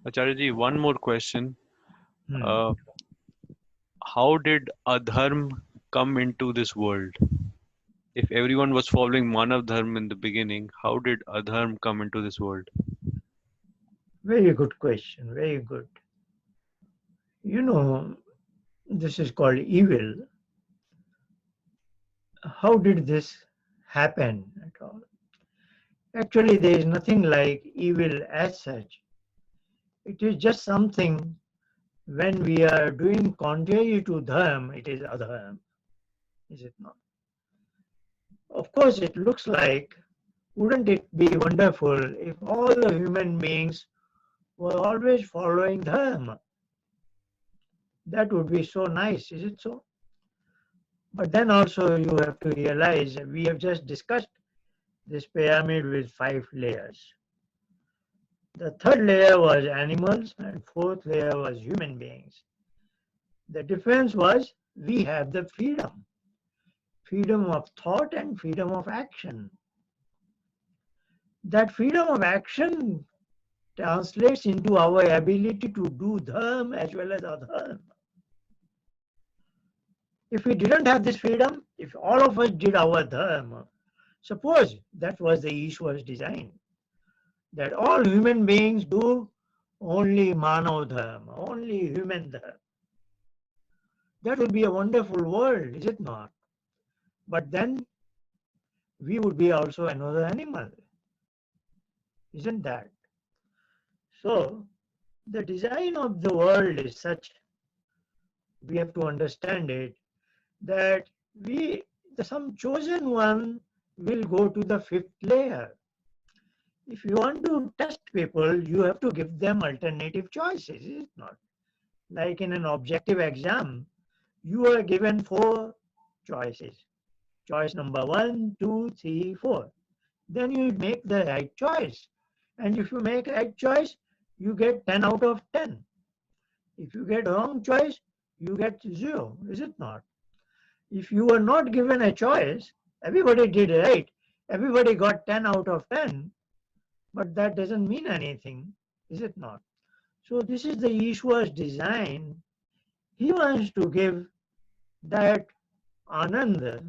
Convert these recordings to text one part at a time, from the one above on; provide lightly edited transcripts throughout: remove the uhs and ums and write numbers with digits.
Acharya ji, one more question. Hmm. Uh, how did Adharm come into this world? If everyone was following Manav Dharma in the beginning, how did Adharm come into this world? Very good question. Very good. You know, this is called evil. How did this happen at all? Actually, there is nothing like evil as such. It is just something when we are doing contrary to dharma, it is adharma, is it not? Of course, it looks like, wouldn't it be wonderful if all the human beings were always following dharma? That would be so nice, is it so? But then also you have to realize we have just discussed this pyramid with 5 layers. The third layer was animals and fourth layer was human beings. The difference was we have the freedom of thought and freedom of action. That freedom of action translates into our ability to do dharma as well as adharma. If we didn't have this freedom, if all of us did our dharma, suppose that was the Ishwar's design, that all human beings do only manav dharma, only human dharma. That would be a wonderful world, is it not? But then we would be also another animal, isn't that? So the design of the world is such, we have to understand it, that some chosen one will go to the fifth layer. If you want to test people, you have to give them alternative choices, is it not? Like in an objective exam, you are given 4 choices. Choice number 1, 2, 3, 4. Then you make the right choice. And if you make right choice, you get 10 out of 10. If you get wrong choice, you get 0, is it not? If you were not given a choice, everybody did right. Everybody got 10 out of 10, but that doesn't mean anything, is it not? So this is the Ishwar's design. He wants to give that Ananda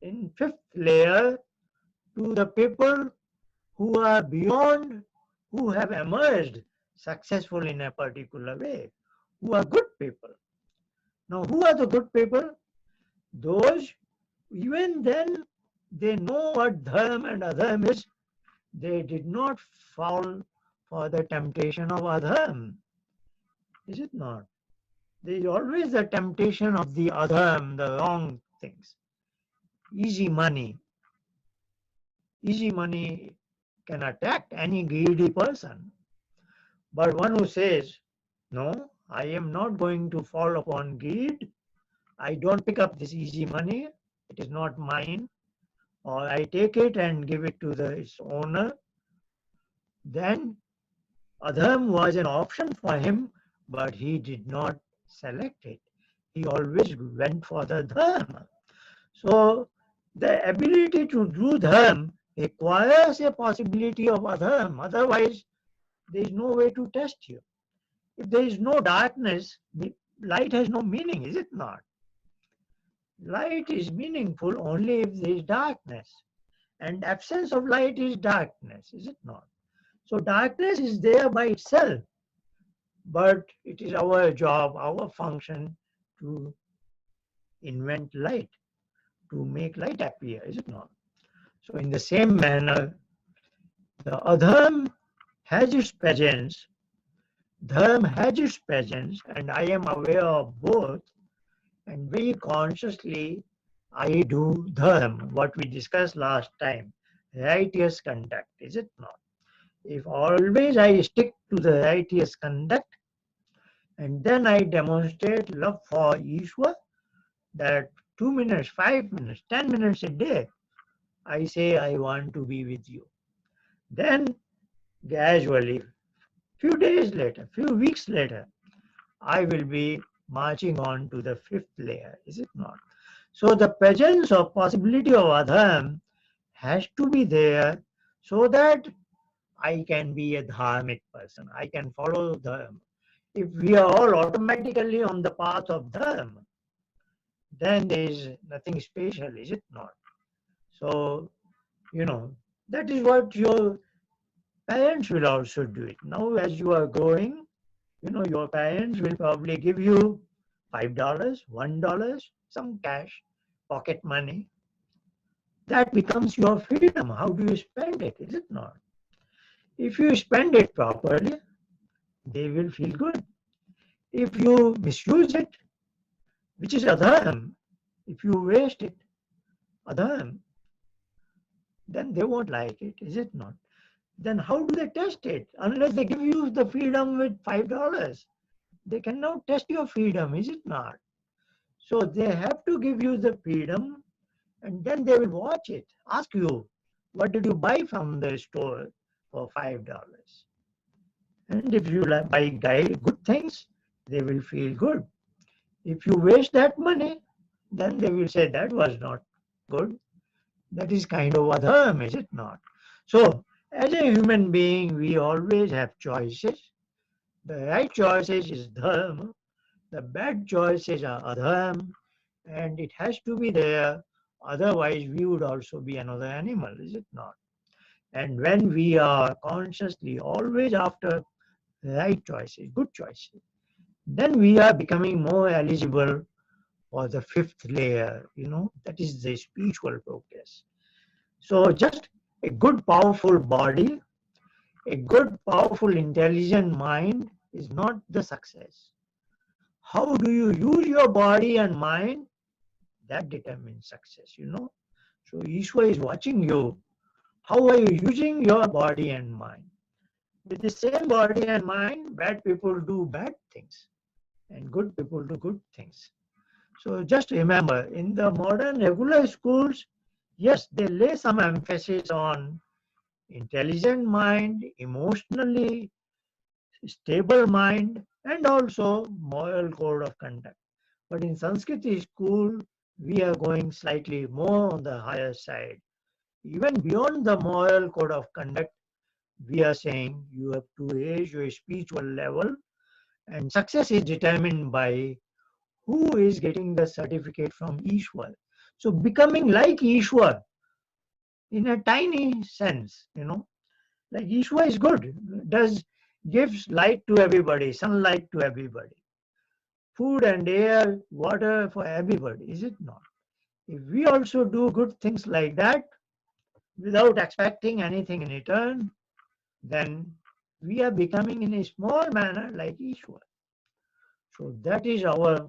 in fifth layer to the people who are beyond, who have emerged successful in a particular way, who are good people. Now, who are the good people? Those, even then, they know what dharma and adharma is. They did not fall for the temptation of adharma, is it not? There is always the temptation of the adharma, the wrong things. Easy money. Easy money can attract any greedy person. But one who says, no, I am not going to fall upon greed. I don't pick up this easy money. It is not mine. Or I take it and give it to its owner. Then Adham was an option for him, but he did not select it. He always went for the dharma. So the ability to do dharma requires a possibility of adharma. Otherwise, there is no way to test you. If there is no darkness, the light has no meaning, is it not? Light is meaningful only if there is darkness. And absence of light is darkness, is it not? So darkness is there by itself, but it is our job, our function to invent light, to make light appear, is it not? So in the same manner, the adharm has its presence, dharma has its presence, and I am aware of both, and very consciously I do dharma, what we discussed last time, righteous conduct, is it not? If always I stick to the righteous conduct, and then I demonstrate love for Ishwar, that 2 minutes, 5 minutes, 10 minutes a day, I say I want to be with you. Then gradually, few days later, few weeks later, I will be marching on to the fifth layer, is it not? So the presence of possibility of adharm has to be there so that I can be a dharmic person. I can follow dharma. If we are all automatically on the path of dharma, then there is nothing special, is it not? So, that is what your parents will also do it. Now, as you are growing, your parents will probably give you $5, $1, some cash, pocket money. That becomes your freedom. How do you spend it? Is it not? If you spend it properly, they will feel good. If you misuse it, which is adharm, if you waste it, adharm, then they won't like it, is it not? Then how do they test it? Unless they give you the freedom with $5, they cannot test your freedom, is it not? So they have to give you the freedom and then they will watch it. Ask you, what did you buy from the store for $5? And if you buy good things, they will feel good. If you waste that money, then they will say that was not good. That is kind of adharm, is it not? So, as a human being, we always have choices. The right choices is dharma, the bad choices are adharm, and it has to be there. Otherwise, we would also be another animal, is it not? And when we are consciously always after right choices, good choices, then we are becoming more eligible for the fifth layer, that is the spiritual progress. So just a good powerful body, a good powerful intelligent mind is not the success. How do you use your body and mind? That determines success. So Ishwar is watching you. How are you using your body and mind? With the same body and mind, bad people do bad things and good people do good things. So just remember, in the modern regular schools, yes, they lay some emphasis on intelligent mind, emotionally stable mind, and also moral code of conduct. But in Sanskrit school, we are going slightly more on the higher side. Even beyond the moral code of conduct, we are saying you have to raise your spiritual level, and success is determined by who is getting the certificate from Ishwar. So becoming like Ishwar in a tiny sense. Like Ishwar is good, does gives light to everybody, sunlight to everybody, food and air, water for everybody, is it not? If we also do good things like that without expecting anything in return, then we are becoming in a small manner like Ishwar. So that is our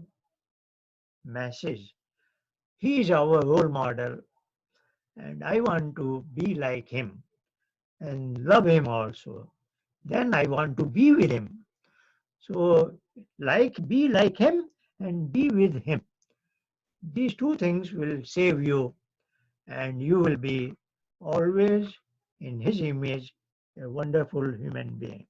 message. He is our role model, and I want to be like him and love him also. Then I want to be with him. So, be like him and be with him. These two things will save you, and you will be always in his image, a wonderful human being.